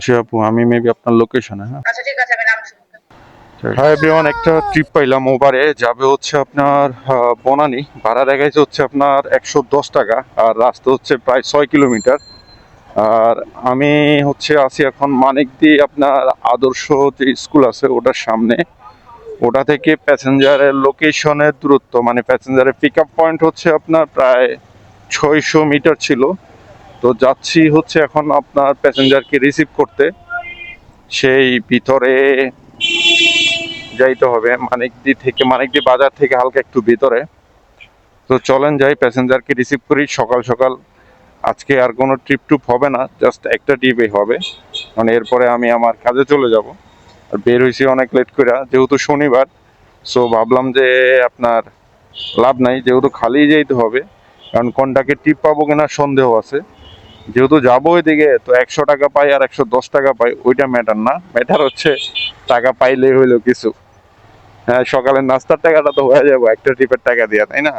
জি আপু, আমি মেবি আপনার লোকেশনে। হ্যাঁ, আচ্ছা ঠিক আছে, আমি নামছি। হাই এভরিওয়ান, একটা ট্রিপ পাইলাম ওভারে, যাবে হচ্ছে আপনার বনানী। ভাড়া দেখাইছে হচ্ছে আপনার 110 টাকা, আর রাস্তা হচ্ছে প্রায় 6 কিলোমিটার। আর আমি হচ্ছে আছি এখন মানিকদি, আপনার আদর্শ যে স্কুল আছে ওটার সামনে। ওটা থেকে প্যাসেঞ্জারের লোকেশনের দূরত্ব, মানে প্যাসেঞ্জারের পিক আপ পয়েন্ট হচ্ছে আপনার প্রায় 600 মিটার ছিল। তো যাচ্ছি হচ্ছে এখন আপনার প্যাসেঞ্জারকে রিসিভ করতে। সেই ভিতরে যাইতে হবে মানিকদি থেকে, মানিকদি বাজার থেকে হালকা একটু ভিতরে। তো চলেন যাই, প্যাসেঞ্জারকে রিসিভ করি সকাল সকাল। আজকে আর কোনো ট্রিপ টুপ হবে না, জাস্ট একটা ট্রিপই হবে, মানে এরপরে আমি আমার কাজে চলে যাব। আর বের হয়েছি অনেক লেট করে, যেহেতু শনিবার। সো ভাবলাম যে আপনার লাভ নাই, যেহেতু খালি যেতে হবে, কারণ কোনটাকে ট্রিপ পাবো কিনা সন্দেহ আছে। যেহেতু যাবো ওইদিকে, তো 100 টাকা পাই আর 110 টাকা পাই, ওইটা ম্যাটার না, ম্যাটার হচ্ছে টাকা পাইলেই হইলো কিছু। হ্যাঁ, সকালের নাস্তার টাকাটা তো হয়ে যাবো একটা ট্রিপের টাকা দিয়া, তাই না?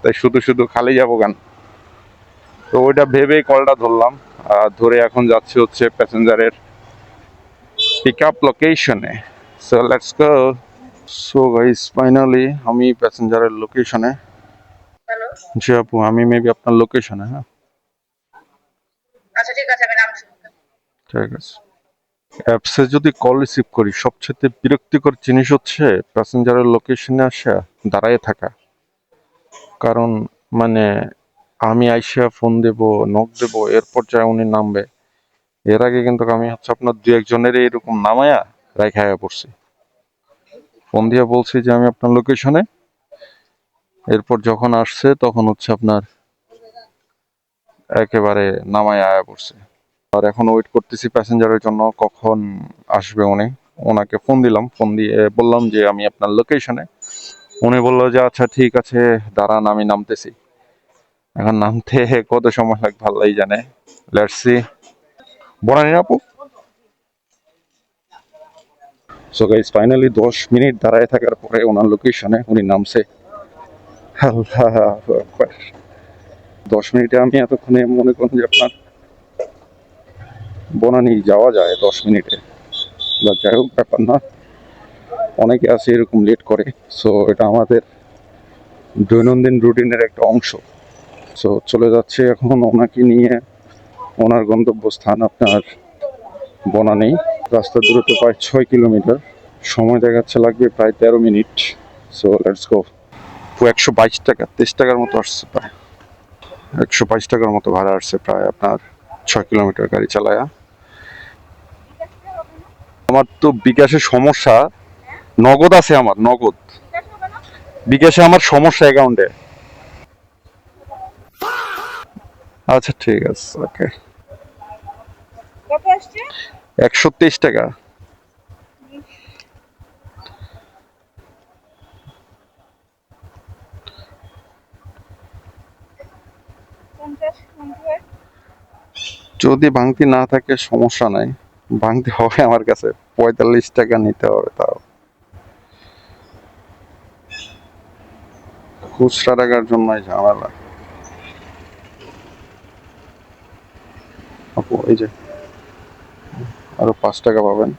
তাই শুধু শুধু খালি যাবো কেন? তো ওইটা ভেবেই কলটা ধরলাম। ধরে এখন যাচ্ছি হচ্ছে প্যাসেঞ্জারের পিক আপ লোকেশনে। So let's go. So guys, finally আমি প্যাসেঞ্জারের লোকেশনে। হ্যালো। জি আপু, আমি মেবি আপনার লোকেশনে। হ্যাঁ, আচ্ছা ঠিক আছে, আমি নামছি। ঠিক আছে। অ্যাপসে যদি কল রিসিভ করি, সবচেয়ে বিরক্তিকর জিনিস হচ্ছে প্যাসেঞ্জারের লোকেশনে আসা দাঁড়ায় থাকা। কারণ মানে আমি আইসা ফোন দেব, নক দেব, এরপর যা উনি নামবে। এর আগে কিন্তু আমি হচ্ছে আপনার দু একজনের এরকম নামায়া রাইখায়া পড়ছি। ফোন দিয়ে বলছি যে আমি আপনার লোকেশনে, এরপর যখন আসছে তখন হচ্ছে আপনার একেবারে নামায় আয়া পড়ছে। আর এখন ওয়েট করতেছি প্যাসেঞ্জারের জন্য, কখন আসবে উনি। ওনাকে ফোন দিলাম, ফোন দিয়ে বললাম যে আমি আপনার লোকেশনে। উনি বললো যে আচ্ছা ঠিক আছে, দাঁড়ান আমি নামতেছি। এখন নামতে কত সময় লাগবে আল্লাহই জানে। Let's see. বনানী না আপু? সো গাইস, ফাইনালি 10 মিনিট দাঁড়ায় থাকার পরে ওনার লোকেশনে উনি নামছে। আল্লাহ আকবার। 10 মিনিটে আমি এতক্ষণে মনে করেন যে আপনার বনানী যাওয়া যায় 10 মিনিটে। বা যাই হোক, ব্যাপার না, অনেকে আছে এরকম লেট করে। সো এটা আমাদের দৈনন্দিন রুটিনের একটা অংশ। সো চলে যাচ্ছে এখন ওনাকে নিয়ে ওনার গন্তব্যস্থান আপনার বনানী। রাস্তার দূরত্ব প্রায় 6 কিলোমিটার, সময় দেখাচ্ছে লাগবে প্রায় 13 মিনিট। So let's go. 122 টাকা, 23 টাকার মতো আসছে প্রায়। 122 টাকার মতো ভাড়া আসছে প্রায় আপনার 6 কিলোমিটার গাড়ি চালায়া। আমার তো বিকাশে সমস্যা, নগদ আছে আমার, নগদ। বিকাশে আমার সমস্যা অ্যাকাউন্টে। আচ্ছা ঠিক আছে, ওকে। কত আসছে? 123 টাকা। যদি ভাঙতি না থাকে সমস্যা নাই, ভাঙতে হবে আমার কাছে 45 টাকা নিতে হবে, তাও খুচরা টাকার জন্যই ঝামেলা। আপু এই যে আরো 5 টাকা পাবেন।